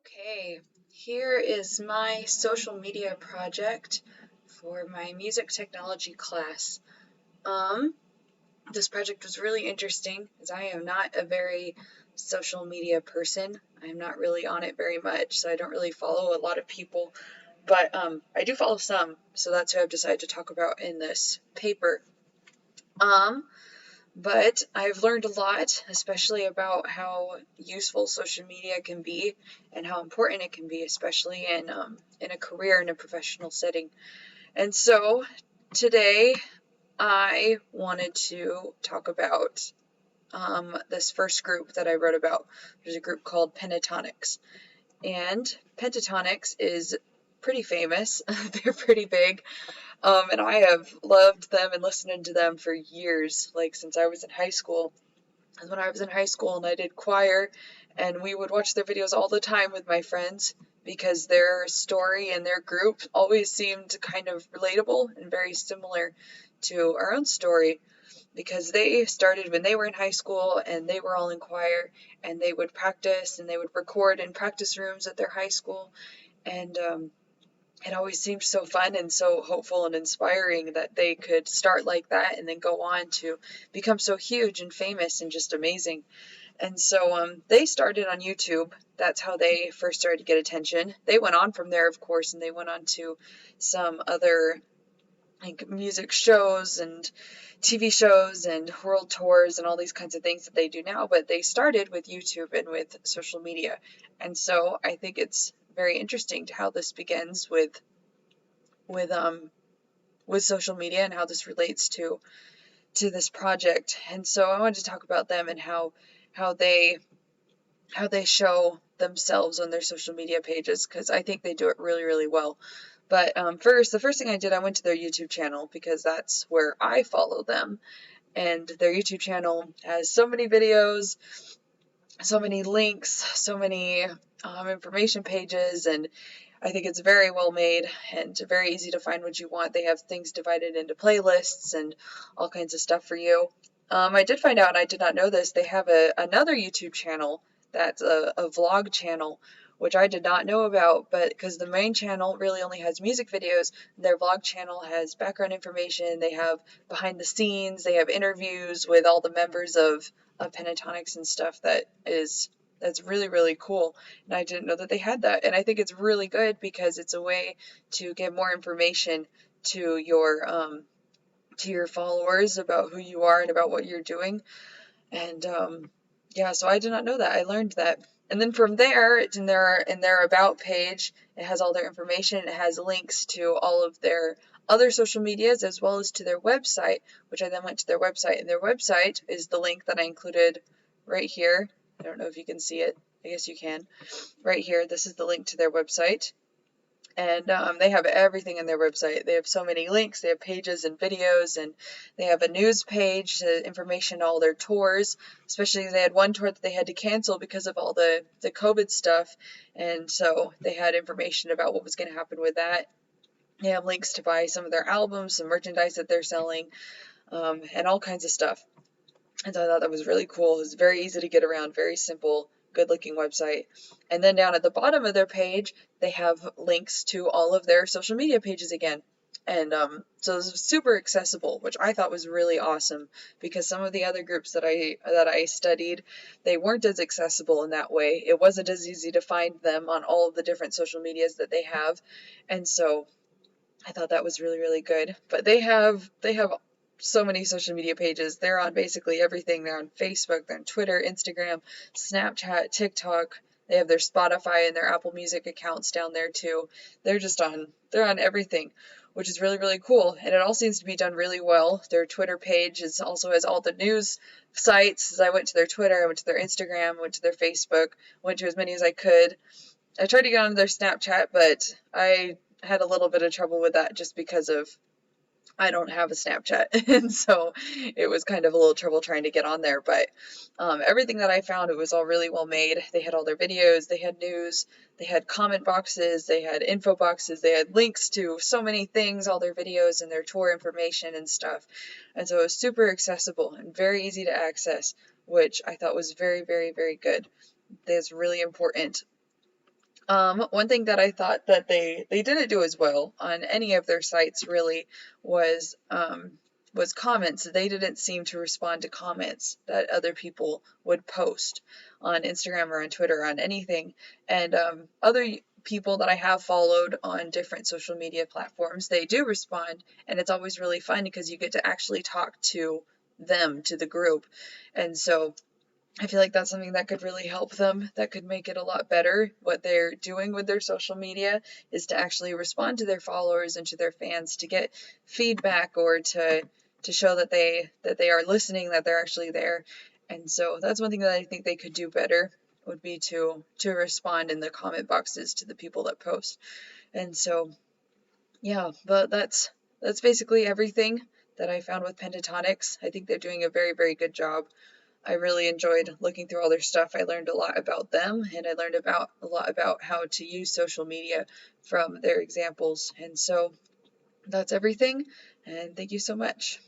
Okay, here is my social media project for my music technology class. Um, this project was really interesting as I am not a very social media person. I'm not really on it very much, so I don't really follow a lot of people, but I do follow some, so that's who I've decided to talk about in this paper. Um, but I've learned a lot, especially about how useful social media can be and how important it can be, especially in a career in a professional setting. And so today I wanted to talk about this first group that I wrote about. There's a group called Pentatonix, and Pentatonix is pretty famous. They're pretty big. And I have loved them and listened to them for years, like since I was in high school. And when I was in high school and I did choir, and we would watch their videos all the time with my friends because their story and their group always seemed kind of relatable and very similar to our own story because they started when they were in high school and they were all in choir and they would practice and they would record in practice rooms at their high school. And it always seemed so fun and so hopeful and inspiring that they could start like that and then go on to become so huge and famous and just amazing. And so they started on YouTube. That's how they first started to get attention. They went on from there, of course, and they went on to some other like music shows and TV shows and world tours and all these kinds of things that they do now. But they started with YouTube and with social media. And so I think it's very interesting to how this begins with um with social media and how this relates to this project. And so I wanted to talk about them and how they how they show themselves on their social media pages because I think they do it really, really well. But the first thing I did, I went to their YouTube channel because that's where I follow them. And their YouTube channel has so many videos, so many links, so many information pages, and I think it's very well made and very easy to find what you want. They have things divided into playlists and all kinds of stuff for you. I did find out, and I did not know this, they have another YouTube channel that's a vlog channel, which I did not know about, but because the main channel really only has music videos, their vlog channel has background information, they have behind the scenes, they have interviews with all the members of Pentatonix and stuff that's really, really cool. And I didn't know that they had that. And I think it's really good because it's a way to get more information to your followers about who you are and about what you're doing. And yeah, so I did not know that. I learned that. And then from there, it's in their about page. It has all their information. It has links to all of their other social medias as well as to their website, which I then went to their website. And their website is the link that I included right here. I don't know if you can see it. I guess you can. Right here, this is the link to their website. And they have everything in their website. They have so many links, they have pages and videos, and they have a news page, information on all their tours. Especially they had one tour that they had to cancel because of all the COVID stuff. And so they had information about what was going to happen with that. They have links to buy some of their albums, some merchandise that they're selling, and all kinds of stuff. And so I thought that was really cool. It was very easy to get around, very simple, good looking website. And then down at the bottom of their page, they have links to all of their social media pages again. And so it was super accessible, which I thought was really awesome because some of the other groups that I studied, they weren't as accessible in that way. It wasn't as easy to find them on all of the different social medias that they have. And so I thought that was really, really good. But they have so many social media pages. They're on basically everything. They're on Facebook, they're on Twitter, Instagram, Snapchat, TikTok. They have their Spotify and their Apple Music accounts down there too. They're on everything, which is really, really cool. And it all seems to be done really well. Their Twitter page also has all the news sites. As I went to their Twitter, I went to their Instagram, went to their Facebook, went to as many as I could. I tried to get onto their Snapchat, but I had a little bit of trouble with that just because of I don't have a Snapchat, and so it was kind of a little trouble trying to get on there. But everything that I found, it was all really well made. They had all their videos, they had news, they had comment boxes, they had info boxes, they had links to so many things, all their videos and their tour information and stuff. And so it was super accessible and very easy to access, which I thought was very, very, very good. That's really important. One thing that I thought that they didn't do as well on any of their sites really was comments. They didn't seem to respond to comments that other people would post on Instagram or on Twitter on anything. And other people that I have followed on different social media platforms, they do respond, and it's always really fun because you get to actually talk to them, to the group. And so I feel like that's something that could really help them, that could make it a lot better. What they're doing with their social media is to actually respond to their followers and to their fans to get feedback, or to show that they are listening, that they're actually there. And so that's one thing that I think they could do better, would be to respond in the comment boxes to the people that post. And so yeah, but that's basically everything that I found with Pentatonix. I think they're doing a very, very good job. I really enjoyed looking through all their stuff. I learned a lot about them, and I learned about a lot about how to use social media from their examples. And so that's everything, and thank you so much.